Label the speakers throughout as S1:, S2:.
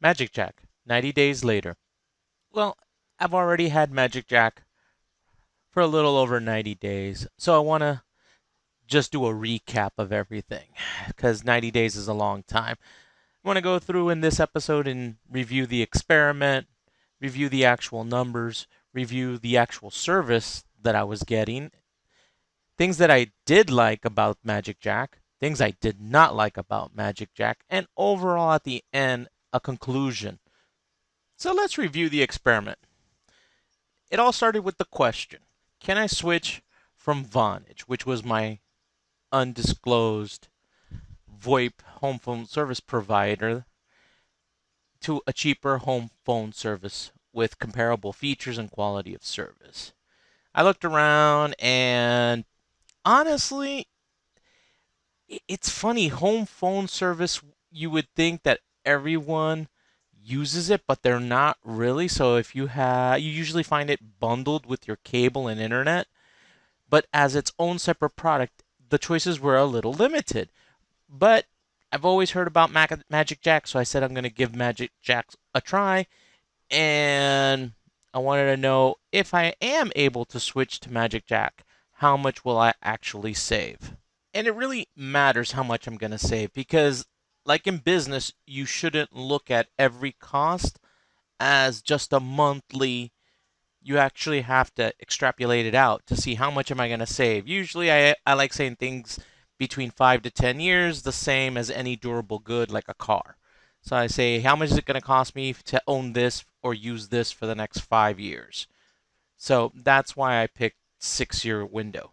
S1: magicJack, 90 days later. Well, I've already had magicJack for a little over 90 days, so I want to just do a recap of everything because 90 days is a long time. I want to go through in this episode and review the experiment, review the actual numbers, review the actual service that I was getting, things that I did like about magicJack, things I did not like about magicJack, and overall at the end, a conclusion. So let's review the experiment. It all started with the question, can I switch from Vonage, which was my undisclosed VoIP home phone service provider, to a cheaper home phone service with comparable features and quality of service? I looked around and honestly, it's funny. Home phone service, you would think that everyone uses it, but they're not really. So if you usually find it bundled with your cable and internet, but as its own separate product, the choices were a little limited. But I've always heard about magicJack, so I said I'm going to give magicJack a try, and I wanted to know if I am able to switch to magicJack, how much will I actually save? And it really matters how much I'm going to save because, like in business, you shouldn't look at every cost as just a monthly. You actually have to extrapolate it out to see how much am I going to save. Usually, I like saying things between 5 to 10 years, the same as any durable good like a car. So I say, how much is it going to cost me to own this or use this for the next 5 years? So that's why I picked 6 year window.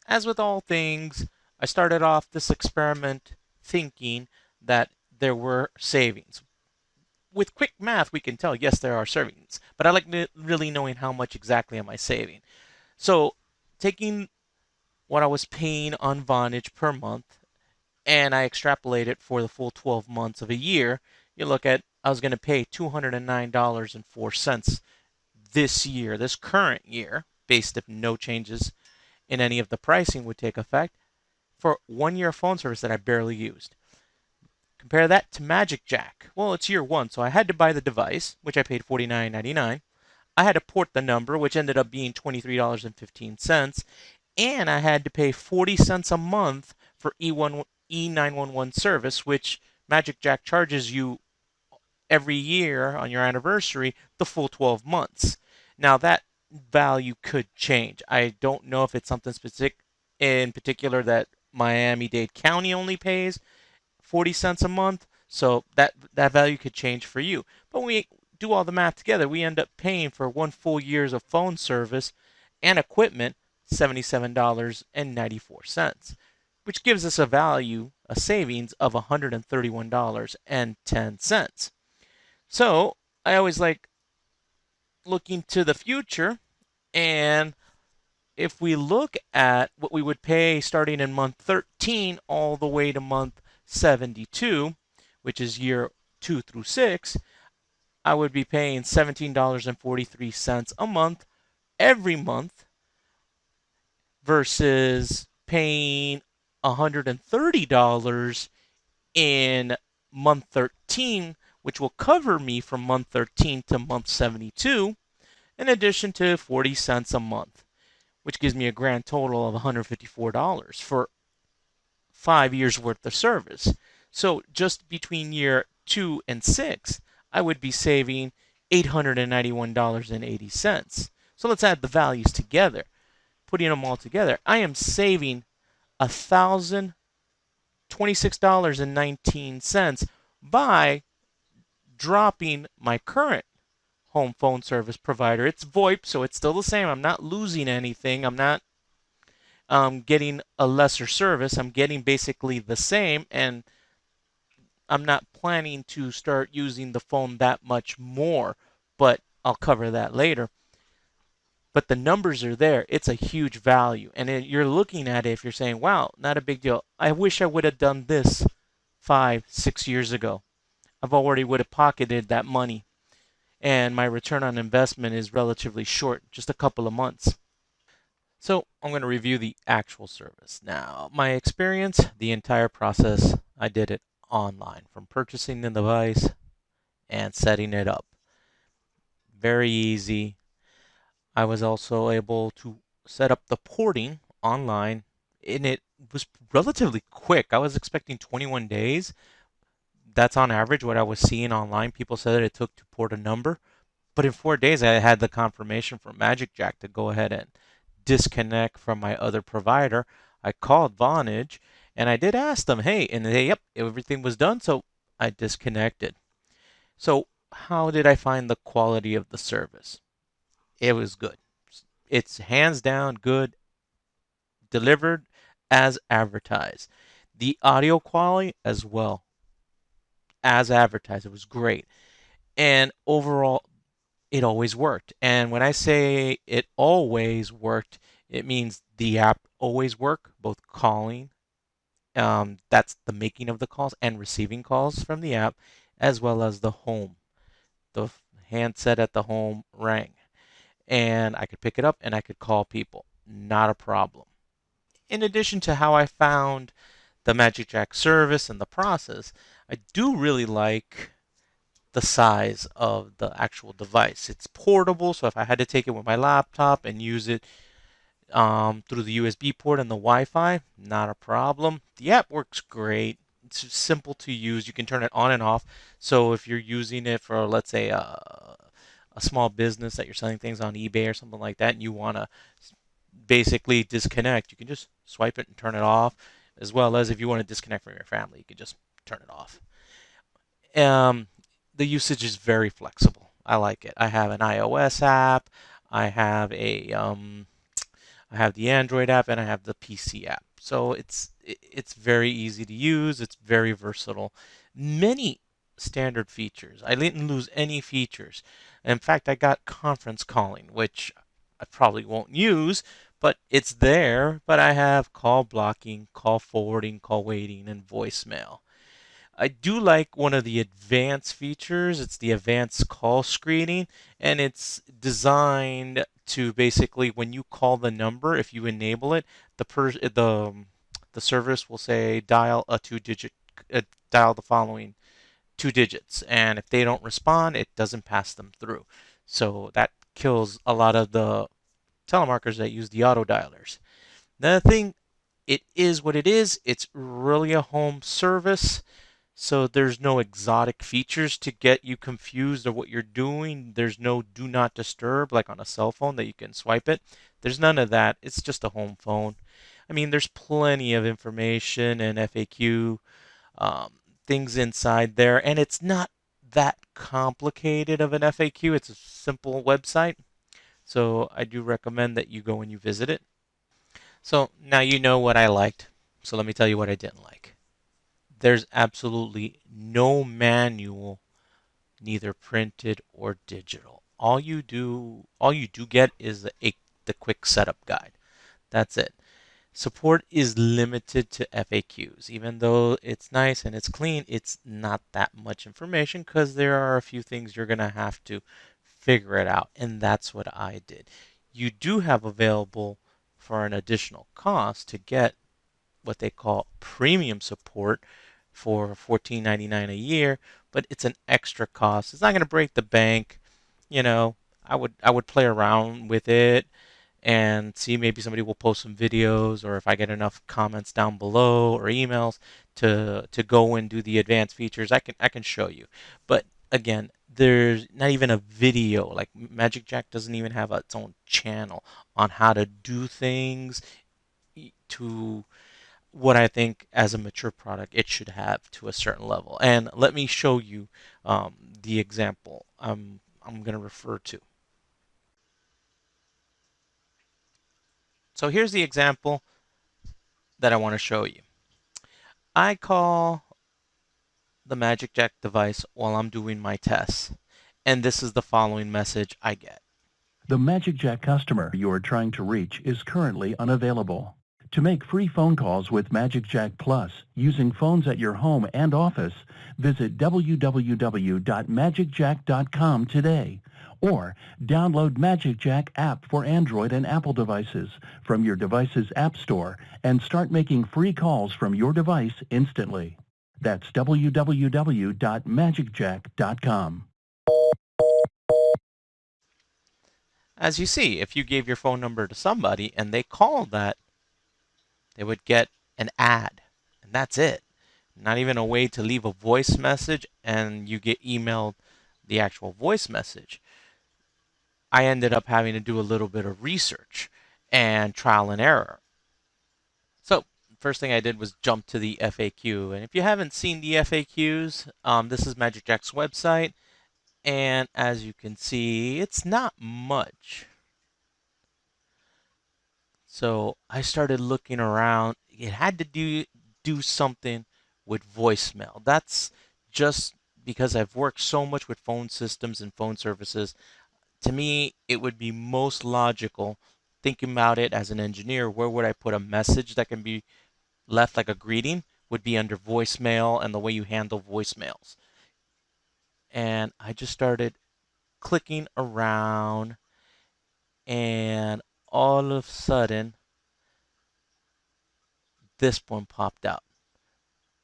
S1: As with all things, I started off this experiment thinking that there were savings. With quick math, we can tell, yes, there are savings, but I like really knowing how much exactly am I saving. So, taking what I was paying on Vonage per month and I extrapolate it for the full 12 months of a year, you look at I was going to pay $209.04 this year, this current year, based if no changes in any of the pricing would take effect, for 1 year phone service that I barely used. Compare that to magicJack. Well, it's year one, so I had to buy the device, which I paid $49.99. I had to port the number, which ended up being $23.15, and I had to pay 40 cents a month for E911 service, which magicJack charges you every year on your anniversary the full 12 months. Now that value could change. I don't know if it's something specific in particular that Miami-Dade County only pays 40 cents a month, so that value could change for you. But when we do all the math together, we end up paying for 1 full years of phone service and equipment $77.94, which gives us a value, a savings of $131.10. So I always like looking to the future, and if we look at what we would pay starting in month 13 all the way to month 72, which is year 2 through 6, I would be paying $17.43 a month every month versus paying $130 in month 13, which will cover me from month 13 to month 72, in addition to 40 cents a month, which gives me a grand total of $154 for 5 years worth of service. So just between year 2 and 6, I would be saving $891.80. So let's add the values together. Putting them all together, I am saving $1,026.19 by dropping my current home phone service provider. It's VoIP, so it's still the same. I'm not losing anything. I'm not getting a lesser service. I'm getting basically the same, and I'm not planning to start using the phone that much more, but I'll cover that later. But the numbers are there. It's a huge value. And you're looking at it if you're saying, wow, not a big deal. I wish I would have done this 5, 6 years ago. I've already would have pocketed that money. And my return on investment is relatively short, just a couple of months. So I'm going to review the actual service. Now, my experience, the entire process, I did it online, from purchasing the device and setting it up. Very easy. I was also able to set up the porting online, and it was relatively quick. I was expecting 21 days. That's on average what I was seeing online. People said that it took to port a number. But in 4 days, I had the confirmation from magicJack to go ahead and disconnect from my other provider. I called Vonage and I did ask them, hey, and they, yep, everything was done. So I disconnected. So, how did I find the quality of the service? It was good. It's hands down good, delivered as advertised. The audio quality as well as advertised. It was great. And overall, it always worked. And when I say it always worked, it means the app always worked, both calling, that's the making of the calls, and receiving calls from the app, as well as the home. The handset at the home rang, and I could pick it up and I could call people. Not a problem. In addition to how I found the magicJack service and the process, I do really like the size of the actual device. It's portable, so if I had to take it with my laptop and use it through the USB port and the Wi-Fi, not a problem. The app works great. It's just simple to use. You can turn it on and off. So if you're using it for, let's say, a small business that you're selling things on eBay or something like that, and you want to basically disconnect, you can just swipe it and turn it off. As well as if you want to disconnect from your family, you can just turn it off. Um, the usage is very flexible. I like it. I have an iOS app. I have I have the Android app, and I have the PC app. So it's very easy to use. It's very versatile. Many standard features. I didn't lose any features. In fact, I got conference calling, which I probably won't use, but it's there. But I have call blocking, call forwarding, call waiting, and voicemail. I do like one of the advanced features. It's the advanced call screening, and it's designed to basically when you call the number, if you enable it, the service will say dial a two-digit dial the following two digits, and if they don't respond, it doesn't pass them through. So that kills a lot of the telemarketers that use the auto dialers. Another thing, it is what it is. It's really a home service. So there's no exotic features to get you confused of what you're doing. There's no do not disturb like on a cell phone that you can swipe it. There's none of that. It's just a home phone. I mean, there's plenty of information and FAQ um, things inside there, and it's not that complicated of an FAQ. It's a simple website. So I do recommend that you go and you visit it. So now you know what I liked. So let me tell you what I didn't like. There's absolutely no manual, neither printed or digital. All you do get is the quick setup guide. That's it. Support is limited to FAQs. Even though it's nice and it's clean, it's not that much information because there are a few things you're going to have to figure it out. And that's what I did. You do have available for an additional cost to get what they call premium support for $14.99 a year, but it's an extra cost. It's not going to break the bank. You know, I would play around with it and see maybe somebody will post some videos or if I get enough comments down below or emails to go and do the advanced features, I can show you. But again, there's not even a video. Like magicJack doesn't even have its own channel on how to do things to what I think as a mature product it should have to a certain level. And let me show you the example I'm going to refer to. So here's the example that I want to show you. I call the magicJack device while I'm doing my tests, and this is the following message I get.
S2: The magicJack customer you are trying to reach is currently unavailable. To make free phone calls with magicJack Plus using phones at your home and office, visit www.magicjack.com today or download magicJack app for Android and Apple devices from your device's app store and start making free calls from your device instantly. That's www.magicjack.com.
S1: As you see, if you gave your phone number to somebody and they called that, they would get an ad. And that's it. Not even a way to leave a voice message and you get emailed the actual voice message. I ended up having to do a little bit of research and trial and error. So, first thing I did was jump to the FAQ. And if you haven't seen the FAQs, this is magicJack's website. And as you can see, it's not much. So I started looking around. It had to do something with voicemail. That's just because I've worked so much with phone systems and phone services. To me, it would be most logical thinking about it as an engineer. Where would I put a message that can be left like a greeting? Would be under voicemail and the way you handle voicemails. And I just started clicking around, and all of a sudden, this one popped out.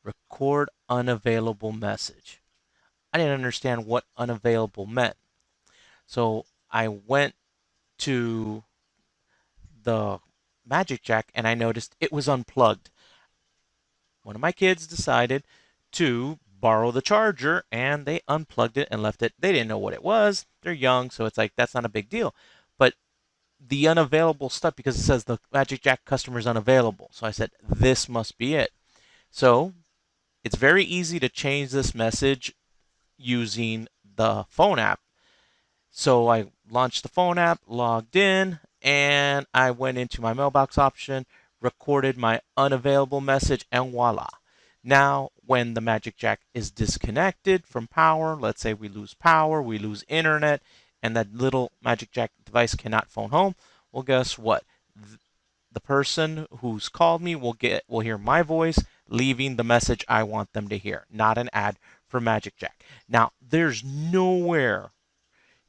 S1: Record unavailable message. I didn't understand what unavailable meant. So I went to the magicJack and I noticed it was unplugged. One of my kids decided to borrow the charger and they unplugged it and left it. They didn't know what it was. They're young, so it's like that's not a big deal. But the unavailable stuff, because it says the magicJack customer is unavailable. So I said, this must be it. So it's very easy to change this message using the phone app. So I launched the phone app, logged in, and I went into my mailbox option, recorded my unavailable message, and voila. Now, when the magicJack is disconnected from power, let's say we lose power, we lose internet, and that little magicJack device cannot phone home, well, guess what? The person who's called me will hear my voice leaving the message I want them to hear, not an ad for magicJack. Now, there's nowhere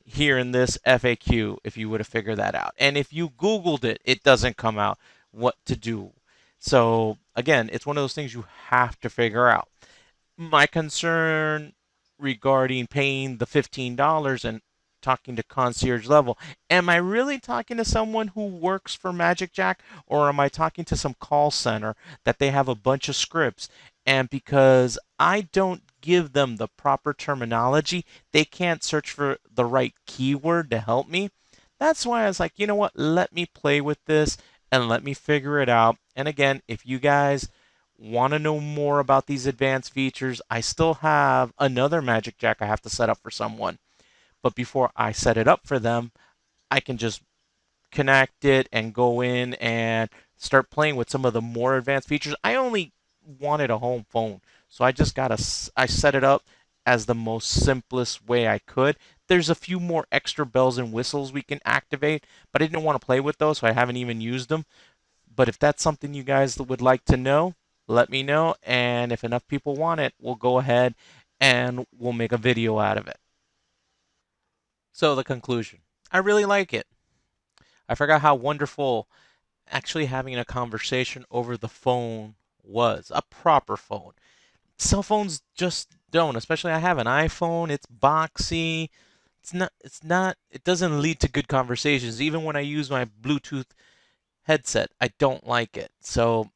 S1: here in this FAQ if you would have figured that out. And if you Googled it, it doesn't come out what to do. So again, it's one of those things you have to figure out. My concern regarding paying the $15 and talking to concierge level, am I really talking to someone who works for magicJack, or am I talking to some call center that they have a bunch of scripts, and because I don't give them the proper terminology, they can't search for the right keyword to help me? That's why I was like, you know what, let me play with this and let me figure it out. And again, if you guys want to know more about these advanced features, I still have another magicJack I have to set up for someone. But before I set it up for them, I can just connect it and go in and start playing with some of the more advanced features. I only wanted a home phone, so I set it up as the most simplest way I could. There's a few more extra bells and whistles we can activate, but I didn't want to play with those, so I haven't even used them. But if that's something you guys would like to know, let me know, and if enough people want it, we'll go ahead and we'll make a video out of it. So the conclusion, I really like it. I forgot how wonderful actually having a conversation over the phone was, a proper phone. Cell phones just don't, especially I have an iPhone, it's boxy. It doesn't lead to good conversations. Even when I use my Bluetooth headset, I don't like it. So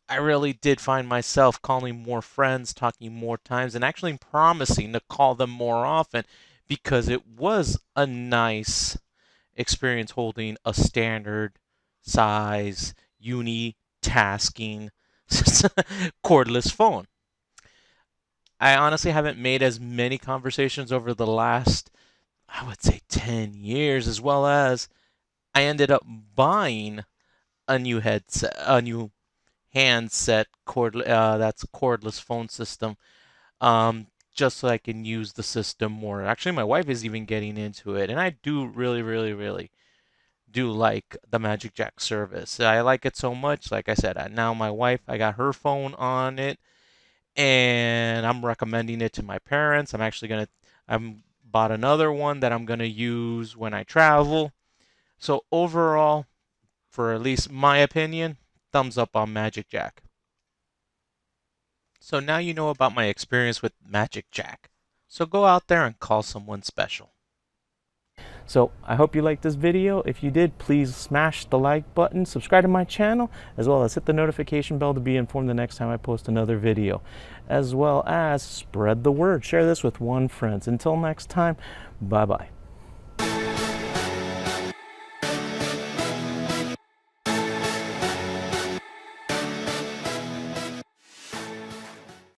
S1: I really did find myself calling more friends, talking more times, and actually promising to call them more often because it was a nice experience holding a standard size unitasking cordless phone. I honestly haven't made as many conversations over the last, I would say, 10 years, as well as I ended up buying a new headset, a new handset that's cordless phone system, just so I can use the system more. Actually, my wife is even getting into it, and I do really, really, really do like the magicJack service. I like it so much. Like I said, now my wife, I got her phone on it, and I'm recommending it to my parents. I'm bought another one that I'm gonna use when I travel. So overall, for at least my opinion, thumbs up on magicJack. So now you know about my experience with magicJack. So go out there and call someone special.
S3: So I hope you liked this video. If you did, please smash the like button, subscribe to my channel, as well as hit the notification bell to be informed the next time I post another video, as well as spread the word. Share this with one friend. Until next time, bye-bye.